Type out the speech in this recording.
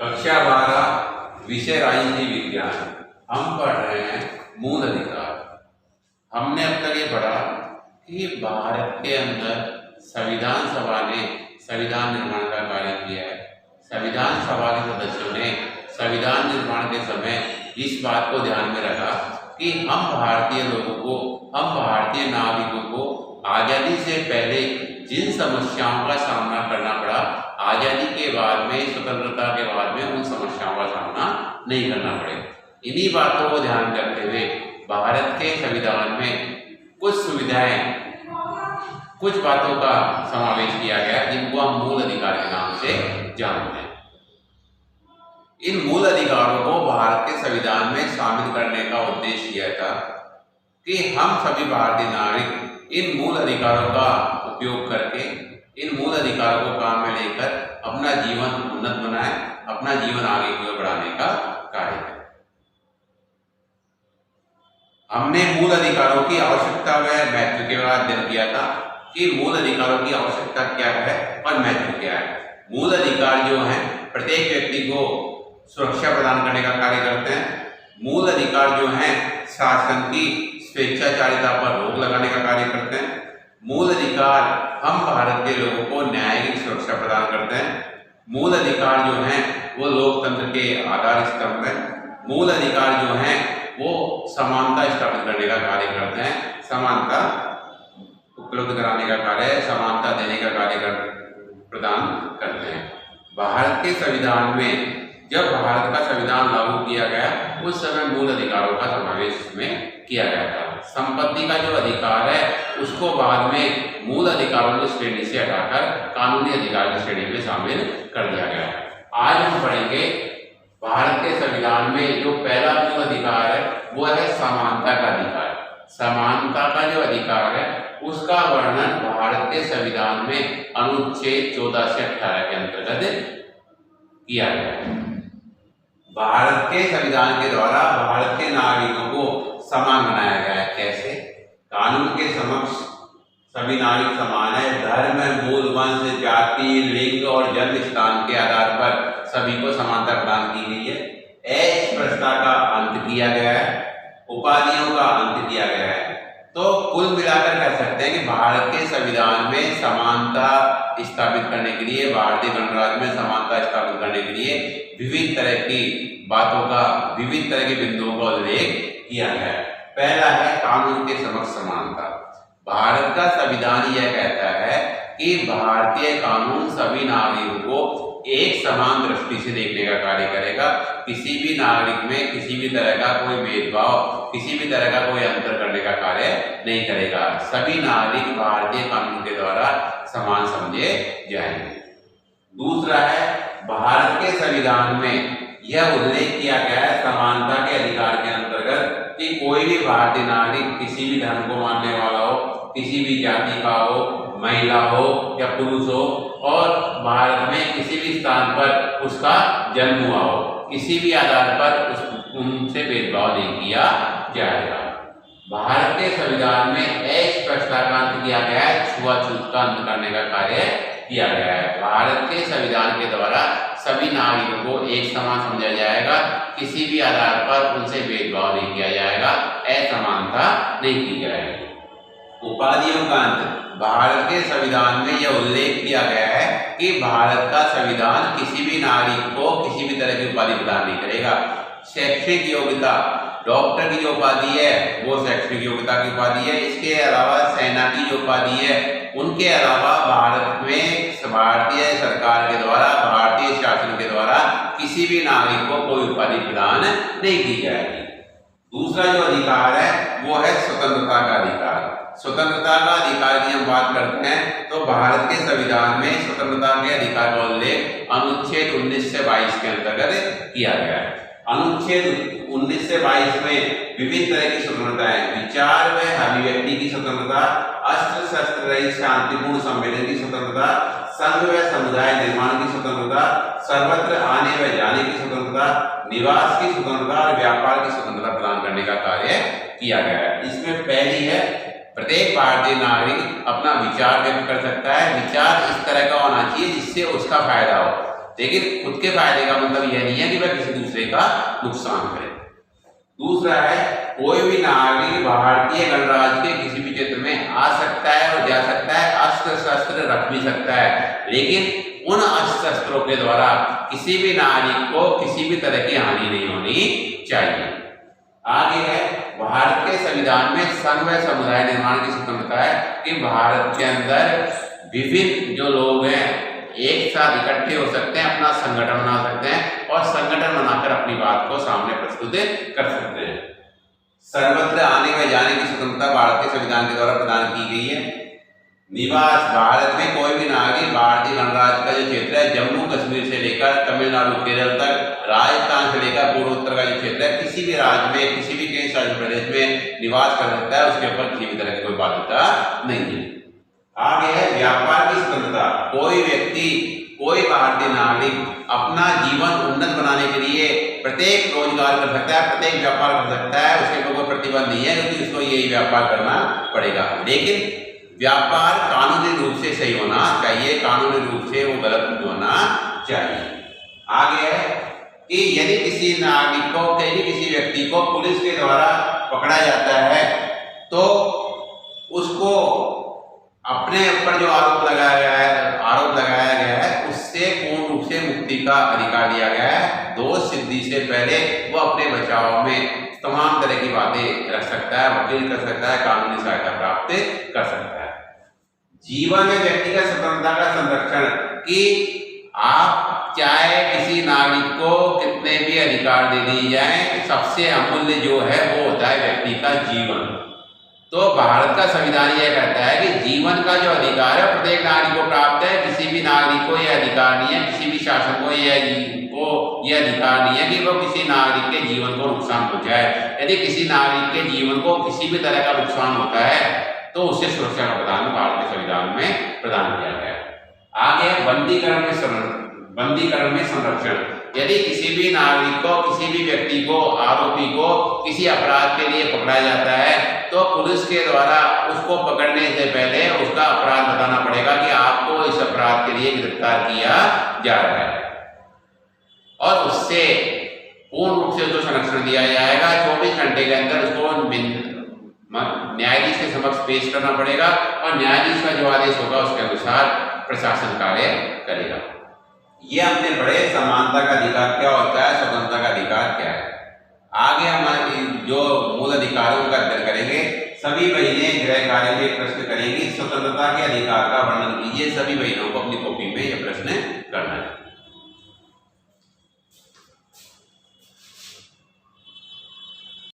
कक्षा 12 विषय राजनीति विज्ञान। हम पढ़ रहे हैं मूल अधिकार। हमने अब तक ये पढ़ा कि भारत के अंदर संविधान सभा ने संविधान निर्माण का कार्य किया है। संविधान सभा के सदस्यों ने संविधान निर्माण के समय इस बात को ध्यान में रखा कि हम भारतीय लोगों को, हम भारतीय नागरिकों को आज़ादी से पहले जिन समस्याओं का सामना करना पड़ा, आज़ादी के बाद में, स्वतंत्रता के बाद में उन समस्याओं का सामना नहीं करना पड़े। इन्हीं बातों को ध्यान रखते हुए भारत के संविधान में कुछ सुविधाएं, कुछ बातों का समावेश किया गया जिनको हम मूल अधिकार के नाम से जानते हैं। इन मूल अधिकारों को भारत के संविधान में शामिल करने का उद्देश्य यह था कि हम सभी भारतीय नागरिक इन मूल अधिकारों का उपयोग करके, इन मूल अधिकारों को काम में लेकर अपना जीवन उन्नत बनाए, अपना जीवन आगे की ओर बढ़ाने का कार्य करें। हमने मूल अधिकारों की आवश्यकता व महत्व के बाद अध्ययन किया था कि मूल अधिकारों की आवश्यकता क्या है और महत्व क्या है। मूल अधिकार जो हैं प्रत्येक व्यक्ति को सुरक्षा प्रदान करने का कार्य करते हैं। मूल अधिकार जो हैं शासन की स्वेच्छाचारिता पर रोक लगाने का कार्य करते हैं। मूल अधिकार हम भारत के लोगों को न्यायिक सुरक्षा प्रदान करते हैं। मूल अधिकार जो हैं वो लोकतंत्र के आधार स्तंभ हैं। मूल अधिकार जो हैं वो समानता स्थापित करने का कार्य करते हैं, समानता उपलब्ध कराने का कार्य, समानता देने का कार्य प्रदान करते हैं। भारत के संविधान में जब भारत का संविधान लागू किया गया उस समय मूल अधिकारों का समावेश इसमें किया गया था। संपत्ति का जो अधिकार है उसको बाद में मूल अधिकारों की श्रेणी से हटाकर कानूनी अधिकार की श्रेणी में शामिल कर दिया गया है। आज हम पढ़ेंगे भारत के संविधान में जो पहला मूल अधिकार है वो है समानता का अधिकार। समानता का जो अधिकार है उसका वर्णन भारत के संविधान में अनुच्छेद 14 से 18 के अंतर्गत किया गया है। भारत के संविधान के द्वारा भारत के नागरिकों को समान बनाया गया है। कैसे? कानून के समक्ष सभी नागरिक समान है। धर्म, मूल, वंश, जाति, लिंग और जन्म स्थान के आधार पर सभी को समानता प्रदान की गई है। अस्पृश्यता का अंत किया गया है, उपाधियों का अंत किया गया है। तो कुल मिलाकर कह सकते हैं कि भारत के संविधान में समानता स्थापित करने के लिए, भारतीय गणराज्य में समानता स्थापित करने के लिए विविध तरह की बातों का, विविध तरह के बिंदुओं का उल्लेख किया गया है। पहला है कानून के समक्ष समानता। भारत का संविधान यह कहता है कि भारतीय कानून सभी नागरिकों को एक समान दृष्टि से देखने का कार्य करेगा। किसी भी नागरिक में किसी भी तरह का कोई भेदभाव, किसी भी तरह का कोई अंतर करने का कार्य नहीं करेगा। सभी नागरिक भारतीय कानून के द्वारा समान समझे जाएंगे। दूसरा है भारत के संविधान में यह उल्लेख किया गया है समानता के अधिकार के अंतर्गत कि कोई भी भारतीय नागरिक किसी भी धर्म को मानने वाला हो, किसी भी जाति का हो, महिला हो या पुरुष हो, और भारत में किसी भी स्थान पर उसका जन्म हुआ हो, किसी भी आधार पर उनसे भेदभाव नहीं किया जाएगा। भारत के संविधान में अस्पृश्यता का अंत किया गया है, छुआछूत का अंत करने का कार्य किया गया है। भारत के संविधान के द्वारा सभी नागरिकों को एक समान समझा जाएगा, किसी भी आधार पर उनसे भेदभाव नहीं किया जाएगा, असमानता नहीं की जाएगी। उपाधियों का अंत। भारत के संविधान में यह उल्लेख किया गया है कि भारत का संविधान किसी भी नागरिक को किसी भी तरह की उपाधि प्रदान नहीं करेगा। शैक्षणिक योग्यता, डॉक्टर की जो उपाधि है वो शैक्षणिक योग्यता की उपाधि है। इसके अलावा सेना की जो उपाधि है, उनके अलावा भारत में भारतीय सरकार के द्वारा, भारतीय शासन के द्वारा किसी भी नागरिक को कोई उपाधि प्रदान नहीं की जाएगी। दूसरा जो अधिकार है वो है स्वतंत्रता का अधिकार। स्वतंत्रता का अधिकार की हम बात करते हैं तो भारत के संविधान में स्वतंत्रता के अधिकार का उल्लेख अनुच्छेद 19 से 22 के अंतर्गत किया गया है। अनुच्छेद 19 से 22 में विभिन्न तरह की स्वतंत्रताएं, विचार व अभिव्यक्ति की स्वतंत्रता, अस्त्र शस्त्र रहित शांतिपूर्ण सम्मेलन की स्वतंत्रता, संघ व समुदाय निर्माण की स्वतंत्रता, सर्वत्र आने व जाने की स्वतंत्रता, निवास की स्वतंत्रता और व्यापार की स्वतंत्रता प्रदान करने का कार्य किया गया है। इसमें पहली है प्रत्येक भारतीय नागरिक अपना विचार व्यक्त कर सकता है। विचार इस तरह का होना चाहिए जिससे उसका फायदा हो। लेकिन खुद के फायदे का मतलब यह नहीं है कि वह किसी दूसरे का नुकसान करे। दूसरा है, कोई भी नागरिक भारतीय गणराज्य के किसी भी क्षेत्र में आ सकता है और जा सकता है, अस्त्र शस्त्र रख भी सकता है, लेकिन उन अस्त्र शस्त्रों के द्वारा किसी भी नागरिक को किसी भी तरह की हानि नहीं होनी चाहिए। आगे है, भारत के संविधान में संघ व समुदाय निर्माण की स्वतंत्रता है कि भारत के अंदर विभिन्न जो लोग हैं एक साथ इकट्ठे हो सकते हैं, अपना संगठन बना सकते हैं और संगठन बनाकर अपनी बात को सामने प्रस्तुत कर सकते हैं। सर्वत्र आने व जाने की स्वतंत्रता भारत के संविधान के द्वारा प्रदान की गई है। निवास, भारत में कोई भी नागरिक भारतीय गणराज्य का जो क्षेत्र है, जम्मू कश्मीर से लेकर तमिलनाडु केरल तक, राजस्थान से लेकर पूर्वोत्तर का जो क्षेत्र है, किसी भी राज्य में किसी भी केंद्र शासित प्रदेश में निवास कर सकता है, उसके ऊपर किसी भी तरह की कोई बाध्यता नहीं है। आगे है, व्यापार की स्वतंत्रता। कोई व्यक्ति, कोई भारतीय नागरिक अपना जीवन उन्नत बनाने के लिए प्रत्येक रोजगार कर सकता है, प्रत्येक व्यापार कर सकता है, उसके ऊपर कोई प्रतिबंध नहीं है क्योंकि उसको यही व्यापार करना पड़ेगा। लेकिन व्यापार कानूनी रूप से सही होना चाहिए, कानूनी रूप से वो गलत नहीं होना चाहिए। आगे है कि यदि किसी नागरिक को, किसी व्यक्ति को पुलिस के द्वारा पकड़ा जाता है तो उसको अपने ऊपर जो आरोप लगाया गया है उससे पूर्ण रूप से मुक्ति का अधिकार दिया गया है। दोष सिद्धि से पहले वो अपने बचाव में तमाम तरह की बातें रख सकता है, वकील कर सकता है, कानूनी सहायता प्राप्त कर सकता है। जीवन में व्यक्तिगत स्वतंत्रता का संरक्षण कि आप चाहे किसी नागरिक को कितने भी अधिकार दे दिए जाए, सबसे अमूल्य जो है वो होता है व्यक्ति का जीवन। तो भारत का संविधान यह कहता है कि जीवन का जो अधिकार है प्रत्येक नागरिक को प्राप्त है। किसी भी नागरिक को यह अधिकार नहीं है, किसी भी शासन को यह अधिकार नहीं है कि वो किसी नागरिक के जीवन को नुकसान पहुंचाए। यदि किसी नागरिक के जीवन को किसी भी तरह का नुकसान होता है तो उसे सुरक्षा का प्रदान भारत के संविधान में प्रदान किया गया है। आगे बंदीकरण में संरक्षण। यदि किसी भी नागरिक को, किसी भी व्यक्ति को, आरोपी को किसी अपराध के लिए पकड़ा जाता है तो पुलिस के द्वारा उसको पकड़ने से पहले उसका अपराध बताना पड़ेगा कि आपको इस अपराध के लिए गिरफ्तार किया जा रहा है और उससे पूर्ण रूप से उसको संरक्षण दिया जाएगा। 24 घंटे के अंदर उसको न्यायाधीश के समक्ष पेश करना पड़ेगा और न्यायाधीश का जो आदेश होगा उसके अनुसार प्रशासन कार्य करेगा। ये हमने पढ़े समानता का अधिकार क्या होता है, स्वतंत्रता का अधिकार क्या है। आगे हम जो मूल अधिकारों का अध्ययन करेंगे। सभी बहनें गृह कार्य में प्रश्न करेंगी, स्वतंत्रता के अधिकार का वर्णन कीजिए। सभी बहनों को अपनी कॉपी में यह प्रश्न करना है।